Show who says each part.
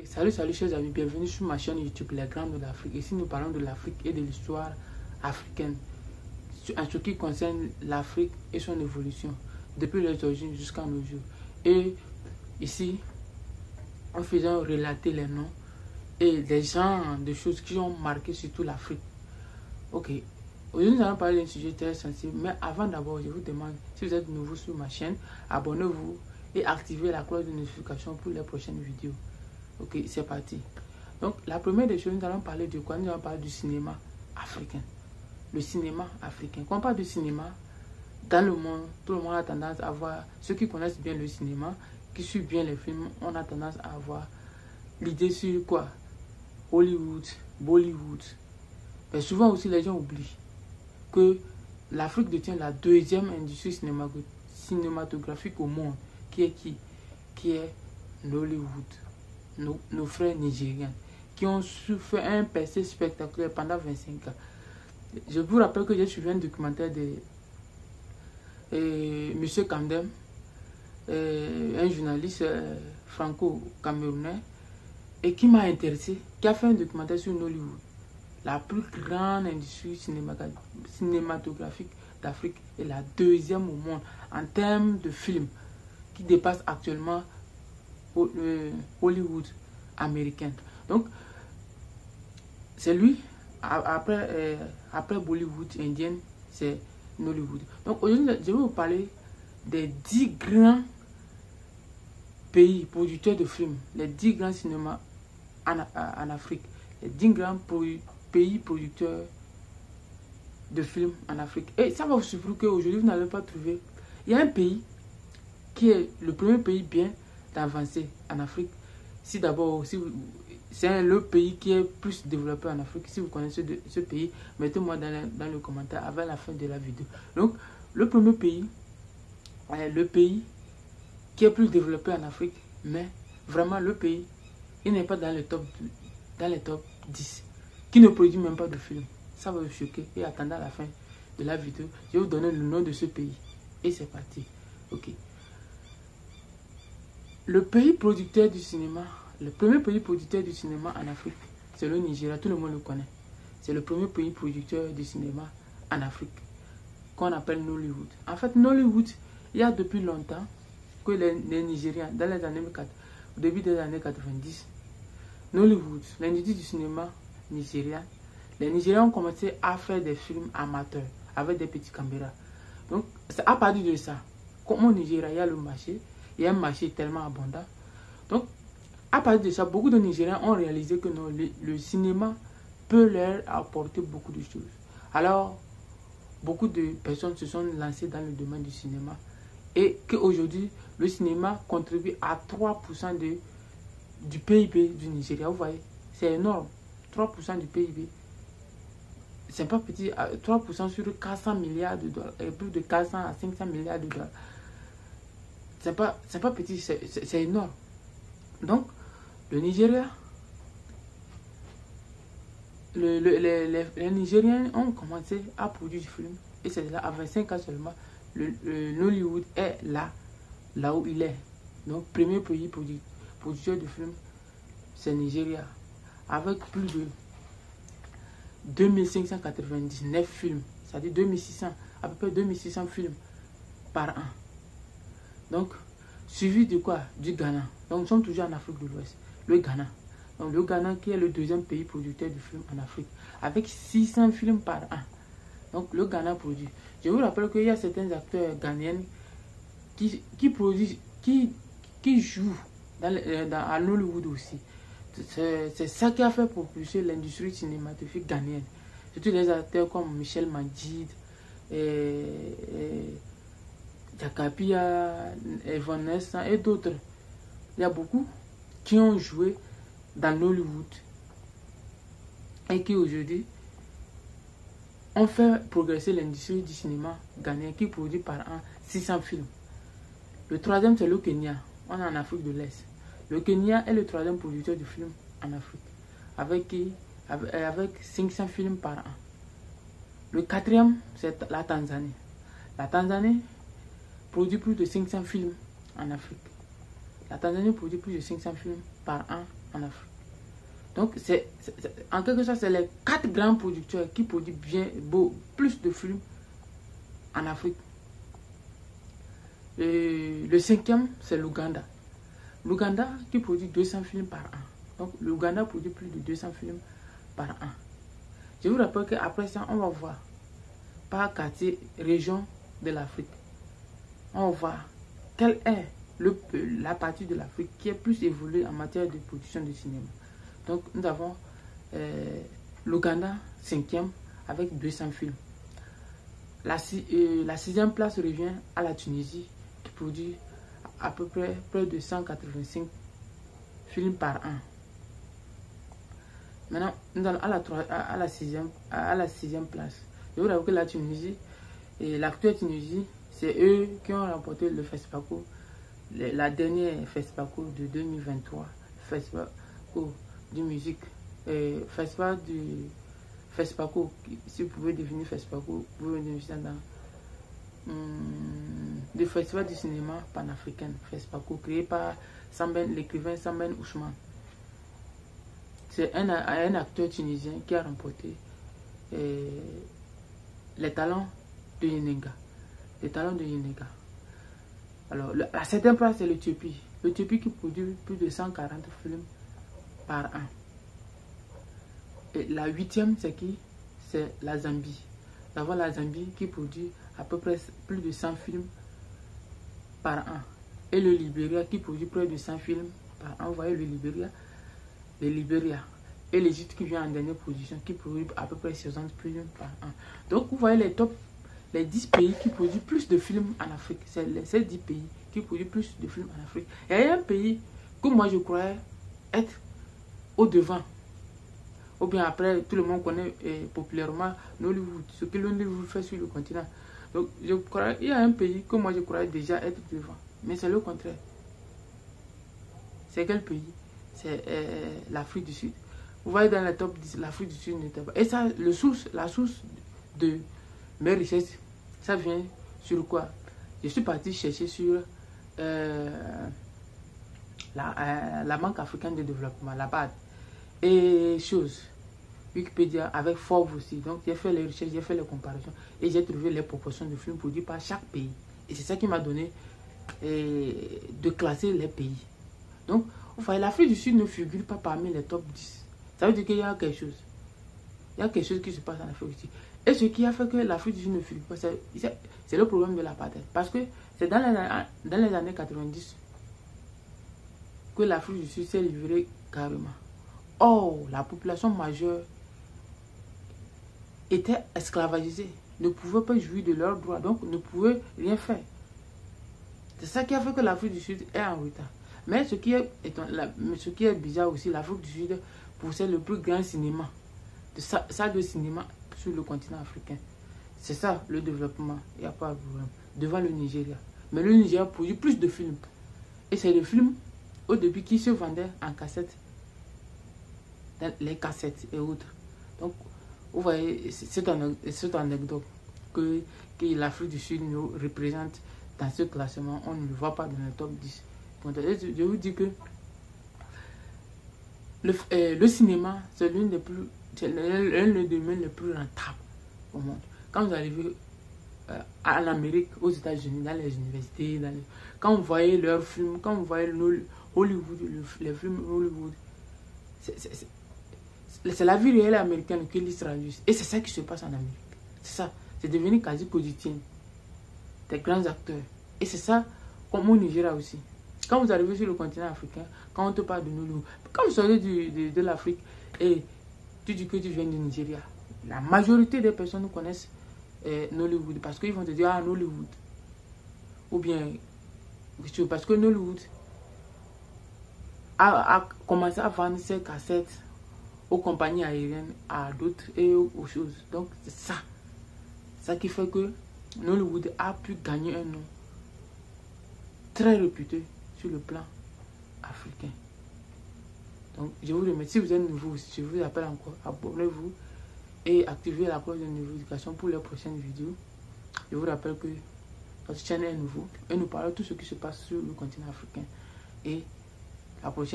Speaker 1: Salut chers amis, bienvenue sur ma chaîne YouTube Les Grands de l'Afrique. Ici nous parlons de l'Afrique et de l'histoire africaine en ce qui concerne l'Afrique et son évolution depuis les origines jusqu'à nos jours. Et ici, en faisant relater les noms et des genres de choses qui ont marqué surtout l'Afrique. Ok, aujourd'hui nous allons parler d'un sujet très sensible, mais avant d'abord, je vous demande, si vous êtes nouveau sur ma chaîne, abonnez-vous et activez la cloche de notification pour les prochaines vidéos. Ok, c'est parti. Donc, la première des choses, nous allons parler de quoi? Nous allons parler du cinéma africain. Le cinéma africain. Quand on parle de cinéma, dans le monde, tout le monde a tendance à voir, ceux qui connaissent bien le cinéma, qui suivent bien les films, on a tendance à avoir l'idée sur quoi? Hollywood, Bollywood. Mais souvent aussi, les gens oublient que l'Afrique détient la deuxième industrie cinématographique au monde, qui est Nollywood. Nos frères nigériens qui ont fait un percé spectaculaire pendant 25 ans. Je vous rappelle que j'ai suivi un documentaire de Monsieur Kandem, un journaliste franco-camerounais, et qui m'a intéressé, qui a fait un documentaire sur Nollywood, la plus grande industrie cinématographique d'Afrique et la deuxième au monde en termes de films, qui dépasse actuellement Hollywood américain. Donc, c'est lui, après Bollywood indien, c'est Nollywood. Donc, aujourd'hui, je vais vous parler des 10 grands pays producteurs de films, les 10 grands cinémas en Afrique, les 10 grands pays producteurs de films en Afrique. Et ça va vous surprendre qu'aujourd'hui, vous n'allez pas trouver. Il y a un pays qui est le premier pays bien avancé en Afrique. Si d'abord, c'est le pays qui est plus développé en Afrique, si vous connaissez ce pays, mettez-moi dans le commentaire avant la fin de la vidéo. Donc, le premier pays, le pays qui est plus développé en Afrique, mais vraiment le pays, il n'est pas dans les top 10, qui ne produit même pas de films. Ça va vous choquer. Et attendant la fin de la vidéo, je vais vous donner le nom de ce pays. Et c'est parti. Ok. Le pays producteur du cinéma, le premier pays producteur du cinéma en Afrique, c'est le Nigeria, tout le monde le connaît. C'est le premier pays producteur du cinéma en Afrique, qu'on appelle Nollywood. En fait, Nollywood, il y a depuis longtemps que les Nigériens, dans les années 4, au début des années 90, Nollywood, l'industrie du cinéma nigérien, les Nigériens ont commencé à faire des films amateurs avec des petits caméras. Donc, c'est à partir de ça, comme au Nigeria, il y a le marché. Il y a un marché tellement abondant. Donc, à partir de ça, beaucoup de Nigériens ont réalisé que non, le cinéma peut leur apporter beaucoup de choses. Alors, beaucoup de personnes se sont lancées dans le domaine du cinéma. Et qu'aujourd'hui, le cinéma contribue à 3% du PIB du Nigeria. Vous voyez, c'est énorme. 3% du PIB. C'est pas petit. 3% sur 400 milliards de dollars. Et plus de 400 à 500 milliards de dollars. C'est pas petit, c'est énorme. Donc, le Nigeria, les Nigériens ont commencé à produire du film. Et c'est là, à 25 ans seulement, le Nollywood est là où il est. Donc, premier pays producteur de films, c'est Nigeria. Avec plus de 2599 films, c'est-à-dire 2600, à peu près 2600 films par an. Donc, suivi de quoi? Du Ghana. Donc, nous sommes toujours en Afrique de l'Ouest. Le Ghana. Donc, le Ghana qui est le deuxième pays producteur de films en Afrique. Avec 600 films par an. Donc, le Ghana produit. Je vous rappelle qu'il y a certains acteurs ghanéens qui produisent, qui jouent à Nollywood aussi. C'est ça qui a fait propulser l'industrie cinématographique ghanéenne. Surtout les acteurs comme Michel Majid Jakapia, Evanescence et d'autres. Il y a beaucoup qui ont joué dans Nollywood et qui aujourd'hui ont fait progresser l'industrie du cinéma ghanéen qui produit par an 600 films. Le troisième, c'est le Kenya. On est en Afrique de l'Est. Le Kenya est le troisième producteur de films en Afrique avec 500 films par an. Le quatrième, c'est la Tanzanie. La Tanzanie produit plus de 500 films en Afrique. La Tanzanie produit plus de 500 films par an en Afrique. Donc, en quelque sorte, c'est les 4 grands producteurs qui produisent plus de films en Afrique. Le 5e, c'est l'Ouganda. L'Ouganda qui produit 200 films par an. Donc, l'Ouganda produit plus de 200 films par an. Je vous rappelle qu'après ça, on va voir par quartier, région de l'Afrique. On va voir quelle est la partie de l'Afrique qui est plus évoluée en matière de production de cinéma. Donc, nous avons l'Ouganda, 5e, avec 200 films. La 6e place revient à la Tunisie, qui produit à peu près de 185 films par an. Maintenant, nous allons à la 6e place. Je vous rappelle que la Tunisie, et l'actuelle Tunisie, c'est eux qui ont remporté le FESPACO, la dernière FESPACO de 2023, FESPACO de musique, FESPACO, si vous pouvez devenir FESPACO, vous pouvez devenir dans le Festival du cinéma panafricain, FESPACO, créé par l'écrivain Samben Ousmane. C'est un acteur tunisien qui a remporté les talents de Yenenga. Les talents de Yenenga. Alors, la 7e place, c'est l'Éthiopie. L'Éthiopie qui produit plus de 140 films par an. Et la 8e, c'est qui? C'est la Zambie. Nous avons la Zambie qui produit à peu près plus de 100 films par an. Et le Libéria qui produit près de 100 films par an. Vous voyez le Libéria et l'Égypte qui vient en dernière position qui produit à peu près 60 films par an. Donc vous voyez les 10 pays qui produisent plus de films en Afrique. C'est ces 10 pays qui produisent plus de films en Afrique. Et il y a un pays que moi je croyais être au devant. Ou bien après, tout le monde connaît populairement Nollywood, ce que Nollywood fait sur le continent. Donc je crois il y a un pays que moi je croyais déjà être devant. Mais c'est le contraire. C'est quel pays? C'est l'Afrique du Sud. Vous voyez dans le top 10, l'Afrique du Sud n'était pas. Et ça, la source de mes richesses, ça vient sur quoi? Je suis parti chercher sur la Banque africaine de développement, la BAD. Et Wikipédia avec Forbes aussi. Donc j'ai fait les recherches, j'ai fait les comparaisons. Et j'ai trouvé les proportions de films produits par chaque pays. Et c'est ça qui m'a donné de classer les pays. Donc, vous voyez, l'Afrique du Sud ne figure pas parmi les top 10. Ça veut dire qu'il y a quelque chose. Il y a quelque chose qui se passe en Afrique du Sud. Et ce qui a fait que l'Afrique du Sud ne figure pas, c'est le problème de l'apartheid. Parce que c'est dans les années 90 que l'Afrique du Sud s'est livrée carrément. Or, la population majeure était esclavagisée, ne pouvait pas jouir de leurs droits, donc ne pouvait rien faire. C'est ça qui a fait que l'Afrique du Sud est en retard. Mais ce qui est bizarre aussi, l'Afrique du Sud possède le plus grand cinéma, salle de cinéma sur le continent africain. C'est ça le développement, il n'y a pas de problème. Devant le Nigeria. Mais le Nigeria produit plus de films. Et c'est des films au début qui se vendaient en cassette, dans les cassettes et autres. Donc, vous voyez, c'est une anecdote que l'Afrique du Sud nous représente dans ce classement. On ne le voit pas dans le top 10. Je vous dis que le cinéma, c'est l'un des domaines les plus rentables au monde. Quand vous arrivez en Amérique, aux États-Unis, dans les universités, quand vous voyez leurs films, quand vous voyez Hollywood, les films Hollywood, c'est la vie réelle américaine qui les traduit. Et c'est ça qui se passe en Amérique. C'est ça. C'est devenu quasi quotidien. Des grands acteurs. Et c'est ça, comme au Nigeria aussi. Quand vous arrivez sur le continent africain, quand on te parle de Nollywood, quand vous sortez de l'Afrique et tu dis que tu viens du Nigeria, la majorité des personnes connaissent Nollywood parce qu'ils vont te dire, ah, Nollywood. Ou bien, parce que Nollywood a commencé à vendre ses cassettes aux compagnies aériennes, à d'autres et aux choses. Donc, c'est ça qui fait que Nollywood a pu gagner un nom très réputé sur le plan africain. Donc, je vous remercie. Si vous êtes nouveau, je vous appelle encore, abonnez-vous et activez la cloche de notification pour les prochaines vidéos. Je vous rappelle que notre chaîne est nouveau et nous parlons de tout ce qui se passe sur le continent africain. Et la prochaine